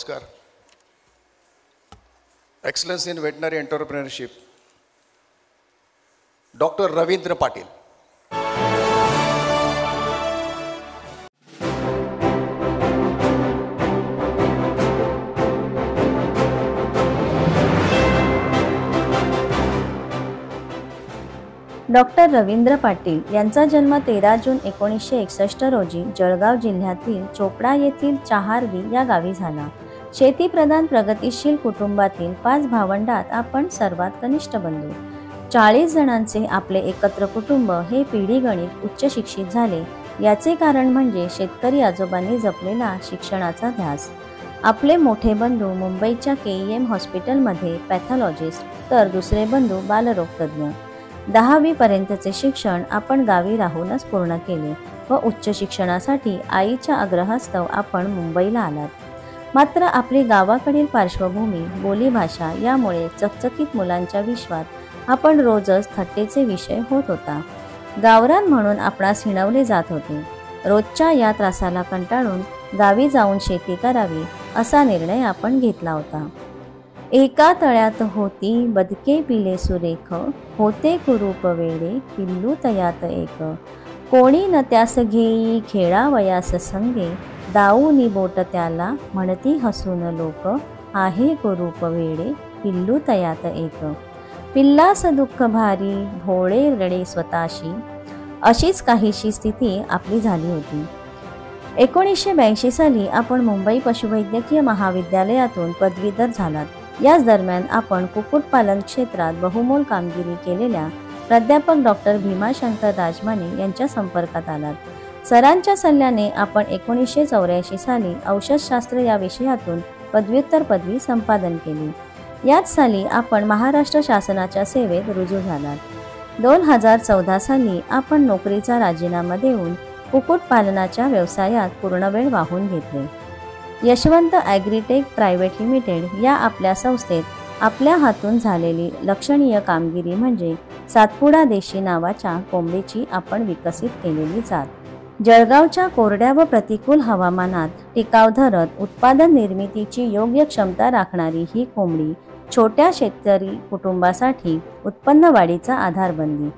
नमस्कार. Excellence in veterinary entrepreneurship doctor Ravindra Patil. Doctor Ravindra Patil यांचा जन्म 13 जून 1961 रोजी जळगाव जिल्ह्यातील चोपडा येथील चहार्वी या गावी झाला. शेतीप्रधान प्रगतिशील कुटुंबातील 5 भावंडात आपण सर्वात कनिष्ठ बंधू. 40 जणांचे आपले एकत्र कुटुंब हे पिढीगणित उच्च शिक्षित झाले. याचे कारण म्हणजे शेतकरी आजोबांनी जपलेला शिक्षणाचा ध्यास. आपले मोठे बंधू मुंबईच्या KEM हॉस्पिटलमध्ये पॅथॉलॉजिस्ट, तर दुसरे बंधू बालरोगतज्ञ. 10वी पर्यंतचे शिक्षण आपण गावी राहूनच पूर्ण केले व उच्च शिक्षणासाठी आईच्या आग्रहास्तव आपण मुंबईला आलात. मात्र आपली गावाकडील पार्श्वभूमी, बोलीभाषा यामुळे चकचकीत मुलांच्या विश्वात आपण रोजच थट्टेचे विषय होत होता. गावरान म्हणून आपणास हिणवले जात होते. रोजच्या या त्रासाला कंटाळून गावी जाऊन शेती करावी असा निर्णय आपण घेतला होता. एका तळ्यात होती बदके पिले सुरेख, होते कुरूप वेडे पिल्लू तयात एक. कोणी न त्यास घेई खेळावयास संगे, दाऊनी बोट त्याला म्हणती हसून लोक, आहे कुरूप वेडे पिल्लू तयात एक. पिल्लास दुःख भारी भोळे रडे स्वतःशी, अशीच काहीशी स्थिती आपली झाली होती. 1982 साली आपण मुंबई पशुवैद्यकीय महाविद्यालयातून पदवीधर झालात. याच दरम्यान आपण कुक्कुटपालन क्षेत्रात बहुमोल कामगिरी केलेल्या प्राध्यापक डॉक्टर भीमाशंकर राजमाने यांच्या संपर्कात आलात. सरांच्या सल्ल्याने आपण 1984 साली औषधशास्त्र या विषयातून पदव्युत्तर पदवी संपादन केली. याच साली आपण महाराष्ट्र शासनाच्या सेवेत रुजू झालात. 2014 साली आपण नोकरीचा राजीनामा देऊन कुक्कुटपालनाच्या व्यवसायात पूर्णवेळ वाहून घेतले. यशवंत ॲग्रीटेक प्रायव्हेट लिमिटेड या आपल्या संस्थेत आपल्या हातून झालेली लक्षणीय कामगिरी म्हणजे सातपुडा देशी नावाच्या कोंबडीची आपण विकसित केलेली जात. जळगावच्या कोरड्या व प्रतिकूल हवामानात टिकाव धरत उत्पादन निर्मितीची योग्य क्षमता राखणारी ही कोंबडी छोट्या शेतकरी कुटुंबासाठी उत्पन्न वाढीचा आधार बनली.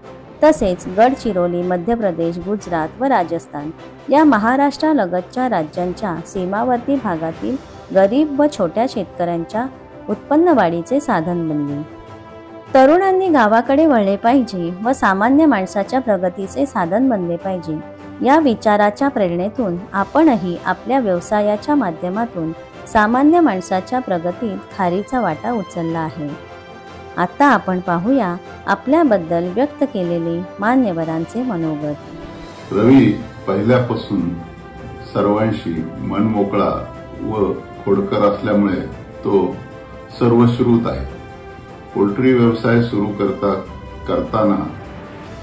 तसेच गडचिरोली, मध्य प्रदेश, गुजरात व राजस्थान या महाराष्ट्रालगतच्या राज्यांच्या सीमावर्ती भागातील गरीब व छोट्या शेतकऱ्यांच्या उत्पन्न वाढीचे साधन बनली. तरुणांनी गावाकडे वळले पाहिजे व सामान्य माणसाच्या प्रगतीचे साधन बनले पाहिजे या विचाराच्या प्रेरणेतून आपणही आपल्या व्यवसायाच्या माध्यमातून सामान्य माणसाच्या प्रगतीत खारीचा वाटा उचलला आहे. आता आपण पाहूया आपल्याबद्दल व्यक्त केलेले मान्यवरांचे मनोगत. रवी पहिल्यापासून सर्वांशी मनमोकळा व खोडकर असल्यामुळे तो सर्वश्रुत आहे. पोल्ट्री व्यवसाय सुरू करताना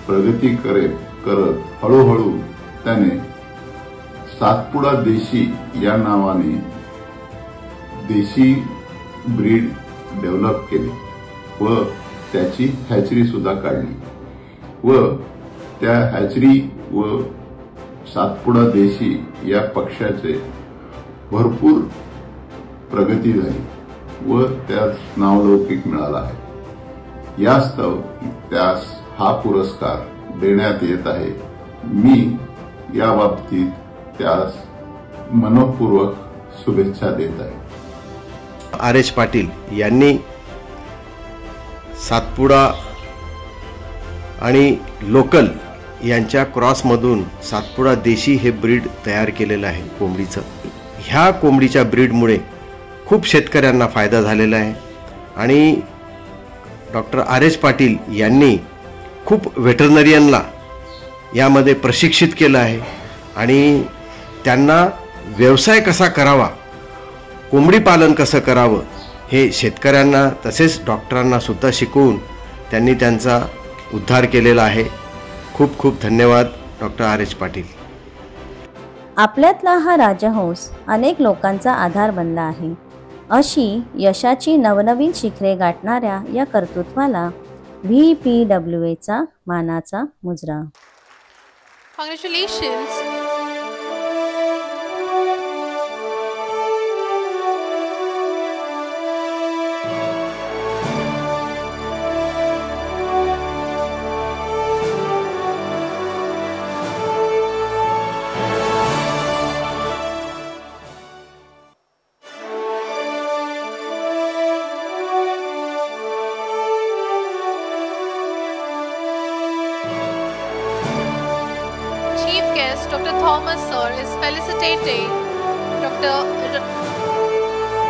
प्रगती करत हळूहळू त्याने सातपुडा देशी या नावाने देशी ब्रीड डेव्हलप केले व त्याची हॅचरी सुद्धा काढली व त्या हॅचरी व सातपुडा देशी या पक्षाचे भरपूर प्रगती झाली व त्यास नावलौकिक मिळाला आहे. यास्तव त्यास हा पुरस्कार देण्यात येत आहे. मी या बाबतीत त्यास मनपूर्वक शुभेच्छा देत आहे. RH पाटील यांनी सातपुडा आणि लोकल यांच्या क्रॉसमधून सातपुडा देशी हे ब्रीड तयार केलेलं आहे कोंबडीचं. ह्या कोंबडीच्या ब्रीडमुळे खूप शेतकऱ्यांना फायदा झालेला आहे आणि डॉक्टर RH पाटील यांनी खूप वेटरनरियनला यामध्ये प्रशिक्षित केलं आहे आणि त्यांना व्यवसाय कसा करावा, कोंबडी पालन कसं करावं हे शेतकऱ्यांना तसेच डॉक्टरांना सुद्धा शिकवून त्यांनी त्यांचा उद्धार केलेला आहे. खूप खूप धन्यवाद डॉक्टर RH पाटील. आपल्यातला हा राजहंस अनेक लोकांचा आधार बनला आहे. अशी यशाची नवनवीन शिखरे गाठणाऱ्या या कर्तृत्वाला VPWAचा मानाचा मुजरा. Congratulations. Thomas sir is felicitating Dr.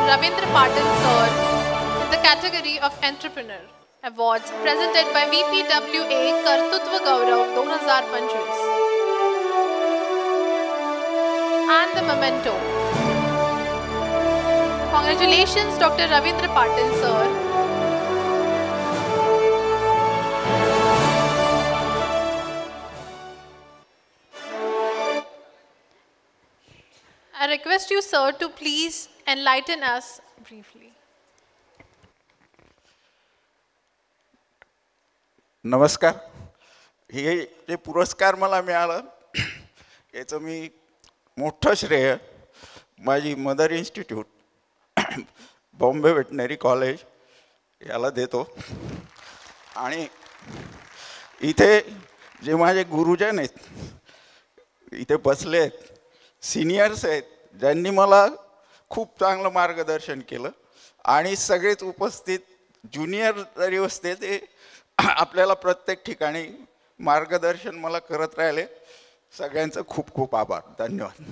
Ravindra Patil sir in the category of Entrepreneur. Awards presented by VPWA Kartutva Gaurav 2025 and the memento. Congratulations Dr. Ravindra Patil sir. I request you sir to please enlighten us briefly. नमस्कार. हे जे पुरस्कार मला मिळाला याचं मी मोठं श्रेय माझी mother institute Bombay veterinary college याला देतो. आणि इथे जे माझे गुरुजन आहेत इथे बसले आहेत, सिनियर्स आहेत, ज्यांनी मला खूप चांगलं मार्गदर्शन केलं, आणि सगळेच उपस्थित ज्युनियर जरी असते ते आपल्याला प्रत्येक ठिकाणी मार्गदर्शन मला करत राहिले. सगळ्यांचं खूप खूप आभार. धन्यवाद.